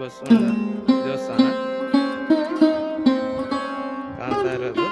ಬಸವನ ದೇವಸ್ಥಾನ ಕಾಣ್ತಾ ಇರೋದು.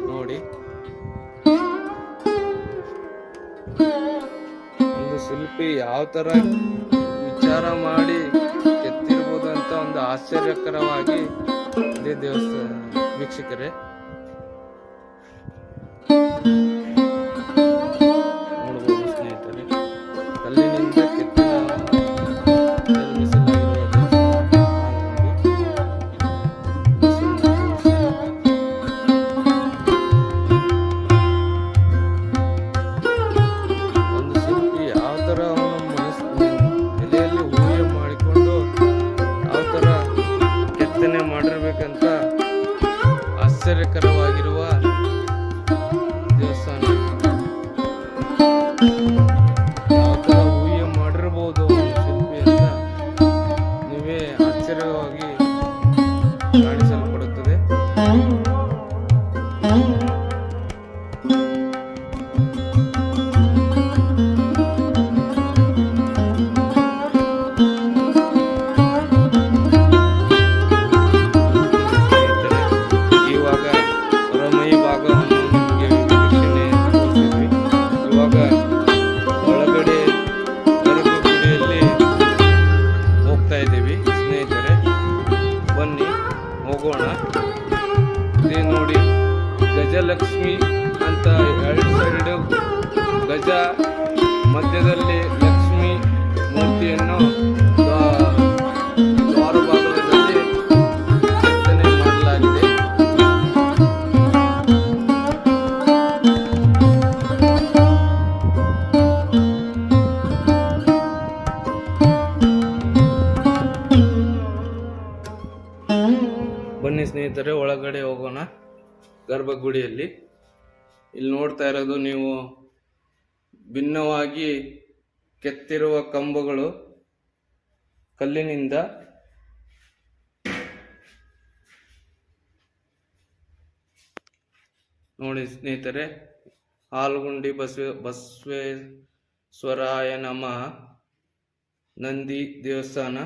ನೋಡಿ, ಒಂದು ಶಿಲ್ಪಿ ಯಾವ ತರ ವಿಚಾರ ಮಾಡಿ ಕೆತ್ತಿರ್ಬೋದು ಅಂತ ಒಂದು ಆಶ್ಚರ್ಯಕರವಾಗಿ ಇದೇ ದೇವಸ್ಥಾನ ವೀಕ್ಷಕರೇ. ನೋಡಬಹುದು ಸ್ನೇಹಿತರೆ, ಕಲ್ಲಿನಿಂದ ಕೆತ್ತಿನ ಮಾಡಿರ್ಬೇಕಂತ ಆಶ್ಚರ್ಯಕರವಾಗಿರುವ ದೇವಸ್ಥಾನ. ಯಾವ ಥರ ಊಹೆ ಮಾಡಿರ್ಬೋದು ಒಂದು ಶಿಲ್ಪಿ ಅಂತ ನೀವೇ ಆಶ್ಚರ್ಯವಾಗಿ ಕಾಣಿಸಲ್ಪಡುತ್ತದೆ. ಹೋಗೋಣ. ಇದೇ ನೋಡಿ ಗಜಲಕ್ಷ್ಮಿ ಅಂತ ಎರಡು ಸೈಡ್ ಗಜ ಮಧ್ಯದಲ್ಲಿ ಲಕ್ಷ್ಮಿ ಮೂರ್ತಿಯನ್ನು ದ್ವಾರ ಭಾಗದಲ್ಲಿ ಕೆತ್ತನೆ ಮಾಡಲಾಗಿದೆ. ಬನ್ನಿ ಸ್ನೇಹಿತರೆ, ಒಳಗಡೆ ಹೋಗೋಣ. ಗರ್ಭಗುಡಿಯಲ್ಲಿ ಇಲ್ಲಿ ನೋಡ್ತಾ ಇರೋದು ನೀವು ಭಿನ್ನವಾಗಿ ಕೆತ್ತಿರುವ ಕಂಬಗಳು ಕಲ್ಲಿನಿಂದ. ನೋಡಿ ಸ್ನೇಹಿತರೆ, ಹಾಲ್ಗುಂಡಿ ಬಸವೇಶ್ವರಾಯ ನಮಃ ನಂದಿ ದೇವಸ್ಥಾನ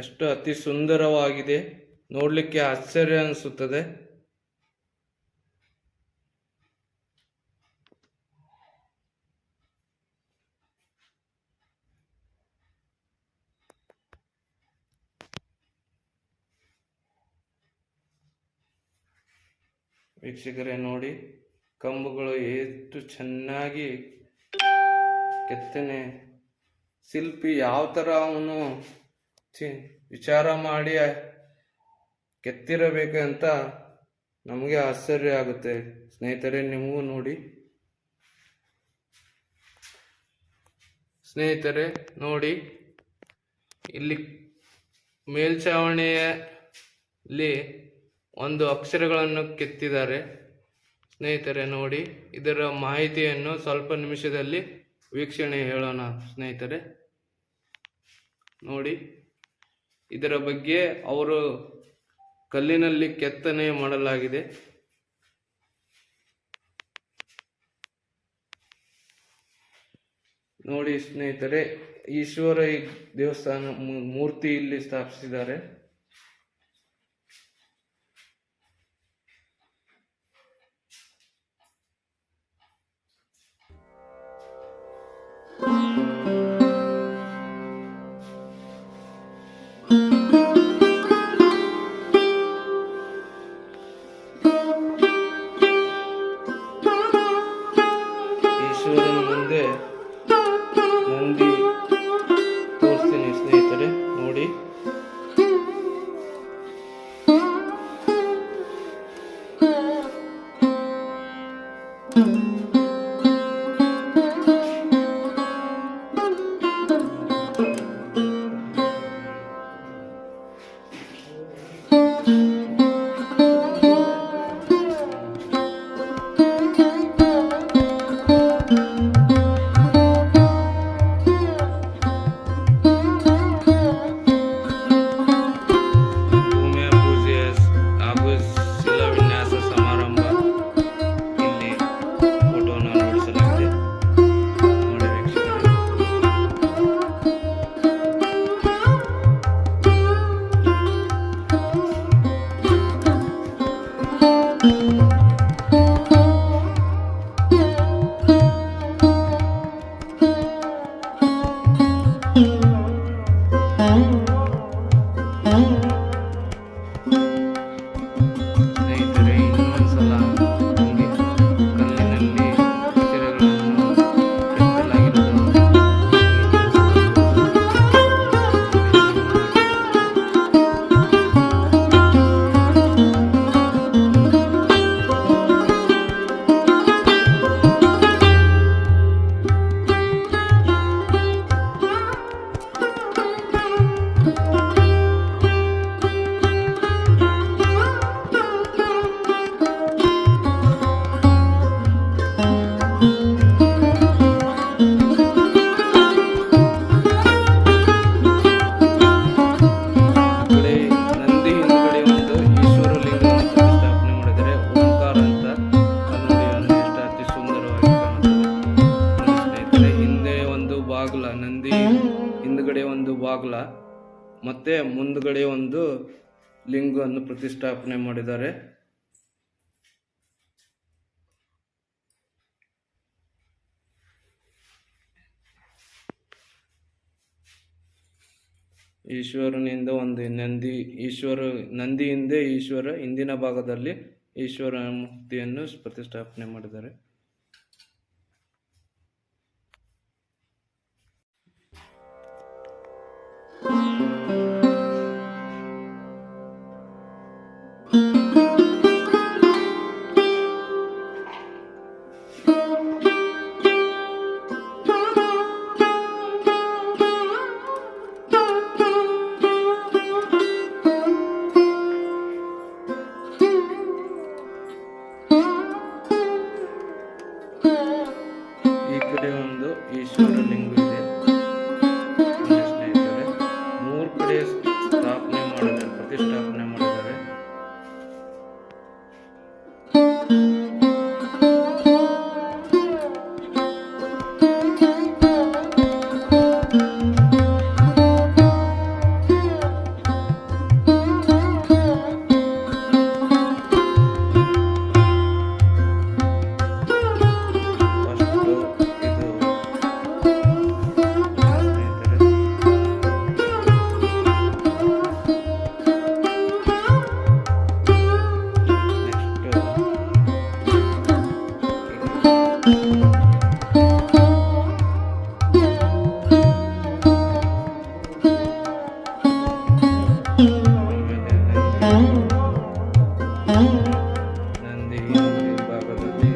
ಎಷ್ಟು ಅತಿ ಸುಂದರವಾಗಿದೆ, ನೋಡ್ಲಿಕ್ಕೆ ಆಶ್ಚರ್ಯ ಅನಿಸುತ್ತದೆ. ವೀಕ್ಷಕರೇ ನೋಡಿ, ಕಂಬಗಳು ಎಷ್ಟು ಚೆನ್ನಾಗಿ ಕೆತ್ತನೆ, ಶಿಲ್ಪಿ ಯಾವ ಥರ ಅವನು ವಿಚಾರ ಮಾಡಿ ಕೆತ್ತಿರಬೇಕಂತ ನಮಗೆ ಆಶ್ಚರ್ಯ ಆಗುತ್ತೆ ಸ್ನೇಹಿತರೆ. ನೀವು ನೋಡಿ ಸ್ನೇಹಿತರೆ, ನೋಡಿ ಇಲ್ಲಿ ಮೇಲ್ಛಾವಣಿಯಲ್ಲಿ ಒಂದು ಅಕ್ಷರಗಳನ್ನು ಕೆತ್ತಿದ್ದಾರೆ ಸ್ನೇಹಿತರೆ. ನೋಡಿ, ಇದರ ಮಾಹಿತಿಯನ್ನು ಸ್ವಲ್ಪ ನಿಮಿಷದಲ್ಲಿ ವೀಕ್ಷಣೆ ಹೇಳೋಣ ಸ್ನೇಹಿತರೆ. ನೋಡಿ, ಇದರ ಬಗ್ಗೆ ಅವರು ಕಲ್ಲಿನಲ್ಲಿ ಕೆತ್ತನೆ ಮಾಡಲಾಗಿದೆ. ನೋಡಿ ಸ್ನೇಹಿತರೆ, ಈಶ್ವರ ದೇವಸ್ಥಾನ ಮೂರ್ತಿ ಇಲ್ಲಿ ಸ್ಥಾಪಿಸಿದ್ದಾರೆ. ಈಶ್ವರನ ಮುಂದೆ ನಂದಿ ತೋರಿಸ್ತೀನಿ ಸ್ನೇಹಿತರೆ. ನೋಡಿ, ಮತ್ತೆ ಮುಂದ್ಗಡೆ ಒಂದು ಲಿಂಗವನ್ನು ಪ್ರತಿಷ್ಠಾಪನೆ ಮಾಡಿದ್ದಾರೆ. ಈಶ್ವರನಿಂದ ಒಂದು ನಂದಿ ಹಿಂದೆ ಈಶ್ವರ, ಹಿಂದಿನ ಭಾಗದಲ್ಲಿ ಈಶ್ವರ ಮೂರ್ತಿಯನ್ನು ಪ್ರತಿಷ್ಠಾಪನೆ ಮಾಡಿದ್ದಾರೆ. ಈ ಕಡೆ ಒಂದು ಈಶ್ವರ ಲಿಂಗ ಇದೆ ಸ್ನೇಹಿತರೆ. 3 ಕಡೆ ಪ್ರತಿಷ್ಠಾಪನೆ ಮಾಡಿದ್ದಾರೆ. ನಂದಿ ಭಾಗದಲ್ಲಿ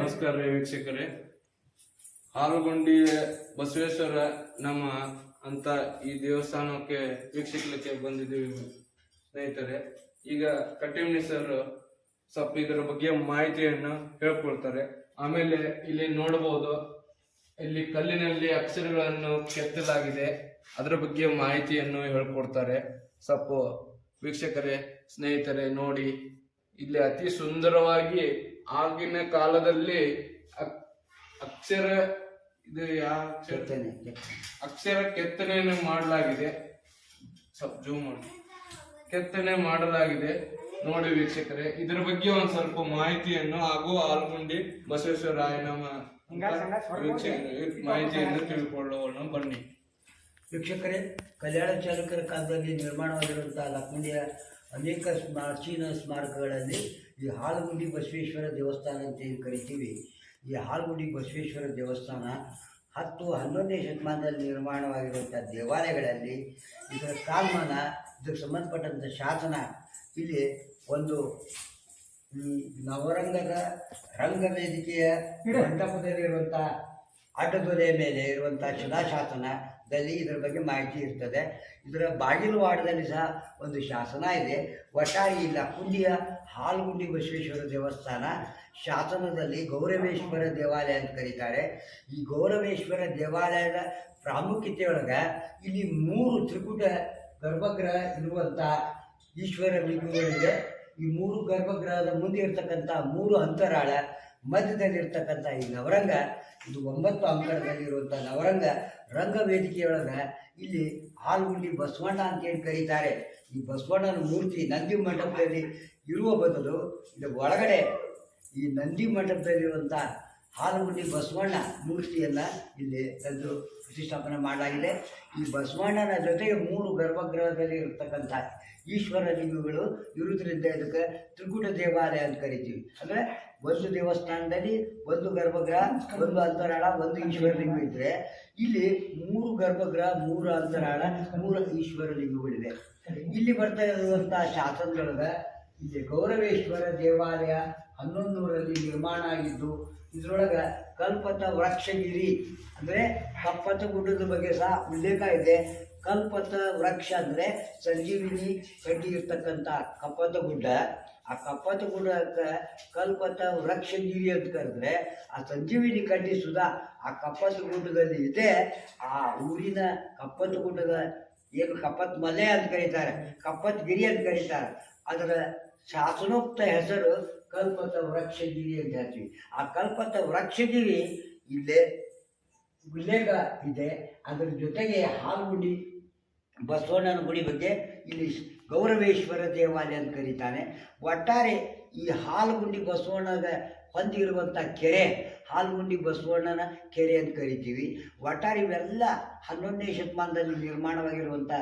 ನಮಸ್ಕಾರ ರೀ ವೀಕ್ಷಕರೇ. ಹಾಲುಗುಂಡಿ ಬಸವೇಶ್ವರ ನಮ್ಮ ಅಂತ ಈ ದೇವಸ್ಥಾನಕ್ಕೆ ವೀಕ್ಷಿಸಲಿಕ್ಕೆ ಬಂದಿದ್ದೀವಿ ಸ್ನೇಹಿತರೆ. ಈಗ ಕಟ್ಟಿಮನಿ ಸರ್ ಸ್ವಲ್ಪ ಇದರ ಬಗ್ಗೆ ಮಾಹಿತಿಯನ್ನು ಹೇಳ್ಕೊಡ್ತಾರೆ. ಆಮೇಲೆ ಇಲ್ಲಿ ನೋಡಬಹುದು, ಇಲ್ಲಿ ಕಲ್ಲಿನಲ್ಲಿ ಅಕ್ಷರಗಳನ್ನು ಕೆತ್ತಲಾಗಿದೆ, ಅದರ ಬಗ್ಗೆ ಮಾಹಿತಿಯನ್ನು ಹೇಳ್ಕೊಡ್ತಾರೆ. ಸ್ವಲ್ಪ ವೀಕ್ಷಕರೇ ಸ್ನೇಹಿತರೆ ನೋಡಿ, ಇಲ್ಲಿ ಅತಿ ಸುಂದರವಾಗಿ ಆಗಿನ ಕಾಲದಲ್ಲಿ ಅಕ್ಷರ ಇದು ಅಕ್ಷರ ಕೆತ್ತನೆಯನ್ನು ಮಾಡಲಾಗಿದೆ. ಸ್ವಲ್ಪ ಜೂಮ್ ಮಾಡಿ, ಕೆತ್ತನೆ ಮಾಡಲಾಗಿದೆ ನೋಡಿ ವೀಕ್ಷಕರೇ. ಇದರ ಬಗ್ಗೆ ಒಂದ್ ಸ್ವಲ್ಪ ಮಾಹಿತಿಯನ್ನು ಹಾಗೂ ಹಾಲುಗುಂಡಿ ಬಸವೇಶ್ವರಾಯ ನಮ್ಮ ಮಾಹಿತಿಯನ್ನು ತಿಳ್ಕೊಳ್ಳೋಣ ಬನ್ನಿ ವೀಕ್ಷಕರೇ. ಕಲ್ಯಾಣ ಚಾಲುಕ್ಯರ ಕಾಲದಲ್ಲಿ ನಿರ್ಮಾಣವಾಗಿರುವಂತಹ ಲಕ್ಕುಂಡಿಯ ಅನೇಕ ಪ್ರಾಚೀನ ಸ್ಮಾರಕಗಳಲ್ಲಿ ಈ ಹಾಲುಗುಂಡಿ ಬಸವೇಶ್ವರ ದೇವಸ್ಥಾನ ಅಂತ ಏನು ಕರಿತೀವಿ, ಈ ಹಾಲುಗುಂಡಿ ಬಸವೇಶ್ವರ ದೇವಸ್ಥಾನ 10-11ನೇ ಶತಮಾನದಲ್ಲಿ ನಿರ್ಮಾಣವಾಗಿರುವಂಥ ದೇವಾಲಯಗಳಲ್ಲಿ ಇದರ ಕಾಲಮಾನ, ಇದಕ್ಕೆ ಸಂಬಂಧಪಟ್ಟಂಥ ಶಾಸನ, ಇಲ್ಲಿ ಒಂದು ನವರಂಗದ ರಂಗವೇದಿಕೆಯ ಮಂಟಪದಲ್ಲಿರುವಂಥ ಅಡ್ಡದೊಲೆಯ ಮೇಲೆ ಇರುವಂಥ ಶಿಲಾಶಾಸನದಲ್ಲಿ ಇದರ ಬಗ್ಗೆ ಮಾಹಿತಿ ಇರ್ತದೆ. ಇದರ ಬಾಗಿಲುವಾಡದಲ್ಲಿ ಸಹ ಒಂದು ಶಾಸನ ಇದೆ. ಒಟ್ಟಾರೆ ಈ ಲಕ್ಕುಂಡಿಯ ಹಾಲುಗುಂಡಿ ಬಸವೇಶ್ವರ ದೇವಸ್ಥಾನ ಶಾಸನದಲ್ಲಿ ಗೌರವೇಶ್ವರ ದೇವಾಲಯ ಅಂತ ಕರೀತಾರೆ. ಈ ಗೌರವೇಶ್ವರ ದೇವಾಲಯದ ಪ್ರಾಮುಖ್ಯತೆಯೊಳಗೆ ಇಲ್ಲಿ 3 ತ್ರಿಕೂಟ ಗರ್ಭಗೃಹ ಇರುವಂಥ ಈಶ್ವರ ಲಿಂಗಗಳಿವೆ. ಈ 3 ಗರ್ಭಗೃಹದ ಮುಂದೆ ಇರ್ತಕ್ಕಂಥ 3 ಅಂತರಾಳ, ಮಧ್ಯದಲ್ಲಿರ್ತಕ್ಕಂಥ ಈ ನವರಂಗ, ಇದು 9 ಅಂಕಣದಲ್ಲಿರುವಂಥ ನವರಂಗ ರಂಗವೇದಿಕೆಯೊಳಗೆ ಇಲ್ಲಿ ಹಾಲುಗುಂಡಿ ಬಸವಣ್ಣ ಅಂತೇಳಿ ಕರೀತಾರೆ. ಈ ಬಸವಣ್ಣನ ಮೂರ್ತಿ ನಂದಿ ಮಂಟಪದಲ್ಲಿ ಇರುವ ಬದಲು ಇದು ಒಳಗಡೆ ಈ ನಂದಿ ಮಂಟಪದಲ್ಲಿರುವಂಥ ಹಾಲುಗುಂಡಿ ಬಸವಣ್ಣ ಮೂರ್ತಿಯನ್ನು ಇಲ್ಲಿ ತಂದು ಪ್ರತಿಷ್ಠಾಪನೆ ಮಾಡಲಾಗಿದೆ. ಈ ಬಸವಣ್ಣನ ಜೊತೆಗೆ 3 ಗರ್ಭಗೃಹದಲ್ಲಿ ಇರತಕ್ಕಂಥ ಈಶ್ವರ ಲಿಂಗಗಳು ಇರುವುದರಿಂದ ಇದಕ್ಕೆ ತ್ರಿಕೂಟ ದೇವಾಲಯ ಅಂತ ಕರಿತೀವಿ. ಅಂದರೆ ಒಂದು ದೇವಸ್ಥಾನದಲ್ಲಿ 1 ಗರ್ಭಗೃಹ, 1 ಅಂತರಾಳ, 1 ಈಶ್ವರ ಲಿಂಗ ಇದ್ದರೆ ಇಲ್ಲಿ 3 ಗರ್ಭಗೃಹ, 3 ಅಂತರಾಳ, 3 ಈಶ್ವರ ಲಿಂಗಗಳಿವೆ. ಇಲ್ಲಿ ಬರ್ತಾ ಇರುವಂಥ ಶಾಸನದೊಳಗೆ ಇಲ್ಲಿ ಗೌರವೇಶ್ವರ ದೇವಾಲಯ 1100ರಲ್ಲಿ ನಿರ್ಮಾಣ ಆಗಿದ್ದು ಇದರೊಳಗೆ ಕಲ್ಪತ ವೃಕ್ಷಗಿರಿ ಅಂದರೆ ಕಪ್ಪತ ಗುಡ್ಡದ ಬಗ್ಗೆ ಸಹ ಉಲ್ಲೇಖ ಇದೆ. ಕಲ್ಪತ ವೃಕ್ಷ ಅಂದರೆ ಸಂಜೀವಿನಿ ಕಡ್ಡಿ ಇರ್ತಕ್ಕಂಥ ಕಪ್ಪತ ಗುಡ್ಡ. ಆ ಕಪ್ಪತ ಗುಡ್ಡಕ್ಕೆ ಕಲ್ಪತ ವೃಕ್ಷಗಿರಿ ಅಂತ ಕರೆದ್ರೆ ಆ ಸಂಜೀವಿನಿ ಕಡ್ಡಿ ಸುಧಾ ಆ ಕಪ್ಪತ ಗುಡ್ಡದಲ್ಲಿ ಇದೆ. ಆ ಊರಿನ ಕಪ್ಪತ ಗುಡ್ಡದ ಏನು ಕಪ್ಪತ್ ಮಲೆ ಅಂತ ಕರೀತಾರೆ, ಕಪ್ಪತ್ ಗಿರಿ ಅಂತ ಕರೀತಾರೆ, ಅದರ ಶಾಸನೋಕ್ತ ಹೆಸರು ಕಲ್ಪತ ವೃಕ್ಷಗಿರಿ ಅಂತ ಹೇಳ್ತೀವಿ. ಆ ಕಲ್ಪತ ವೃಕ್ಷಗಿರಿ ಇಲ್ಲೇ ಉಲ್ಲೇಖ ಇದೆ. ಅದರ ಜೊತೆಗೆ ಹಾಲ್ಗುಡಿ ಬಸವಣ್ಣನ ಗುಡಿ ಬಗ್ಗೆ ಇಲ್ಲಿ ಗೌರವೇಶ್ವರ ದೇವಾಲಯ ಅಂತ ಕರೀತಾನೆ. ಒಟ್ಟಾರೆ ಈ ಹಾಲ್ಗುಂಡಿ ಬಸವಣ್ಣಗ ಹೊಂದಿರುವಂಥ ಕೆರೆ ಹಾಲ್ಗುಂಡಿ ಬಸವಣ್ಣನ ಕೆರೆ ಅಂತ ಕರಿತೀವಿ. ಒಟ್ಟಾರೆ ಇವೆಲ್ಲ 11ನೇ ಶತಮಾನದಲ್ಲಿ ನಿರ್ಮಾಣವಾಗಿರುವಂಥ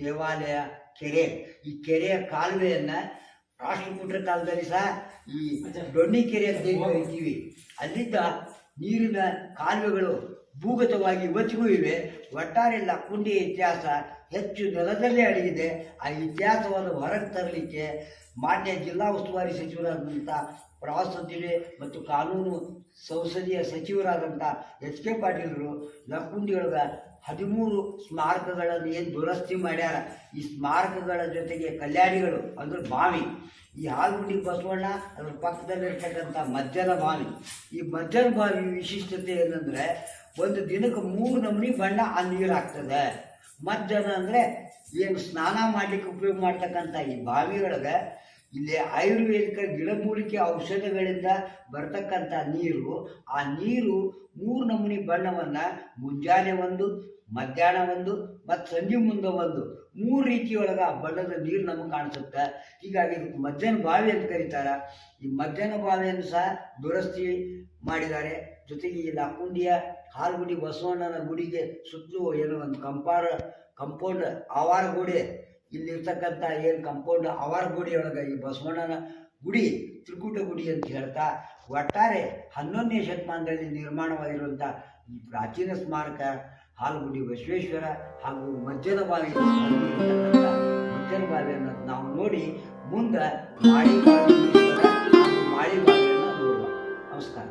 ದೇವಾಲಯ ಕೆರೆ. ಈ ಕೆರೆಯ ಕಾಲುವೆಯನ್ನು ರಾಷ್ಟ್ರಕೂಟರ ಕಾಲದಲ್ಲಿ ಸಹ ಈ ಡೊಣ್ಣಿ ಕೆರೆ ಅಂತ ಕರಿತೀವಿ. ಅಲ್ಲಿದ್ದ ನೀರಿನ ಕಾಲುವೆಗಳು ಭೂಗತವಾಗಿ ಇವತ್ತಿಗೂ ಇವೆ. ಒಟ್ಟಾರೆ ಲಕ್ಕುಂಡಿಯ ಇತಿಹಾಸ ಹೆಚ್ಚು ನೆಲದಲ್ಲೇ ಅಡಗಿದೆ. ಆ ಇತಿಹಾಸವನ್ನು ಹೊರಗೆ ತರಲಿಕ್ಕೆ ಮಾನ್ಯ ಜಿಲ್ಲಾ ಉಸ್ತುವಾರಿ ಸಚಿವರಾದಂಥ ಪ್ರವಾಸೋದ್ಯಮ ಮತ್ತು ಕಾನೂನು ಸಂಸದೀಯ ಸಚಿವರಾದಂಥ ಎಚ್ ಕೆ ಪಾಟೀಲರು ಲಕ್ಕುಂಡಿಯೊಳಗೆ 13 ಸ್ಮಾರಕಗಳನ್ನು ಏನು ದುರಸ್ತಿ ಮಾಡ್ಯಾರ. ಈ ಸ್ಮಾರಕಗಳ ಜೊತೆಗೆ ಕಲ್ಯಾಣಿಗಳು ಅಂದ್ರೆ ಬಾವಿ, ಈ ಹಾಲ್ಗುಂಡಿ ಬಸವಣ್ಣ ಅದ್ರ ಪಕ್ಕದಲ್ಲಿರ್ತಕ್ಕಂಥ ಮಜ್ಜನ ಬಾವಿ. ಈ ಮಜ್ಜನ ಬಾವಿ ವಿಶಿಷ್ಟತೆ ಏನಂದರೆ ಒಂದು ದಿನಕ್ಕೆ 3 ನಮೂನಿ ಬಣ್ಣ ಆ ನೀರು ಆಗ್ತದೆ. ಮಜ್ಜನ ಅಂದರೆ ಏನು ಸ್ನಾನ ಮಾಡಲಿಕ್ಕೆ ಉಪಯೋಗ ಮಾಡ್ತಕ್ಕಂಥ ಈ ಬಾವಿಯೊಳಗೆ ಇಲ್ಲಿ ಆಯುರ್ವೇದಿಕ ಗಿಡಮೂಲಿಕೆ ಔಷಧಗಳಿಂದ ಬರ್ತಕ್ಕಂಥ ನೀರು, ಆ ನೀರು 3 ನಮೂನಿ ಬಣ್ಣವನ್ನು ಮುಂಜಾನೆ ಒಂದು, ಮಧ್ಯಾಹ್ನ ಒಂದು ಮತ್ತು ಸಂಜೆ ಮುಂದೆ ಒಂದು 3 ರೀತಿಯೊಳಗೆ ಆ ಬಣ್ಣದ ನೀರು ನಮಗೆ ಕಾಣಿಸುತ್ತೆ. ಹೀಗಾಗಿ ಇದಕ್ಕೆ ಮಜ್ಜನ ಬಾವಿ ಅಂತ ಕರೀತಾರೆ. ಈ ಮಜ್ಜನ ಬಾವಿಯನ್ನು ಸಹ ದುರಸ್ತಿ ಮಾಡಿದ್ದಾರೆ. ಜೊತೆಗೆ ಈ ಲಕ್ಕುಂಡಿಯ ಹಾಲ್ಗುಡಿ ಬಸವಣ್ಣನ ಗುಡಿಗೆ ಸುತ್ತಲೂ ಏನೋ ಒಂದು ಕಂಪೌಂಡ್ ಆವಾರ ಗೋಡೆ, ಇಲ್ಲಿರ್ತಕ್ಕಂಥ ಏನು ಕಂಪೌಂಡ್ ಆವಾರ ಗೋಡೆಯೊಳಗೆ ಈ ಬಸವಣ್ಣನ ಗುಡಿ ತ್ರಿಕೂಟ ಗುಡಿ ಅಂತ ಹೇಳ್ತಾ ಒಟ್ಟಾರೆ 11ನೇ ಶತಮಾನದಲ್ಲಿ ನಿರ್ಮಾಣವಾಗಿರುವಂಥ ಈ ಪ್ರಾಚೀನ ಸ್ಮಾರಕ ಹಾಲ್ಗುಡಿ ಬಸವೇಶ್ವರ ಹಾಗೂ ಮಜ್ಜನ ಬಾವಿ ಮಜ್ಜನ ಬಾವಿಯನ್ನು ನಾವು ನೋಡಿ ಮುಂದೆ ಮಾಳಿ ಬಾವಿಯನ್ನು ನೋಡುವ. ನಮಸ್ಕಾರ.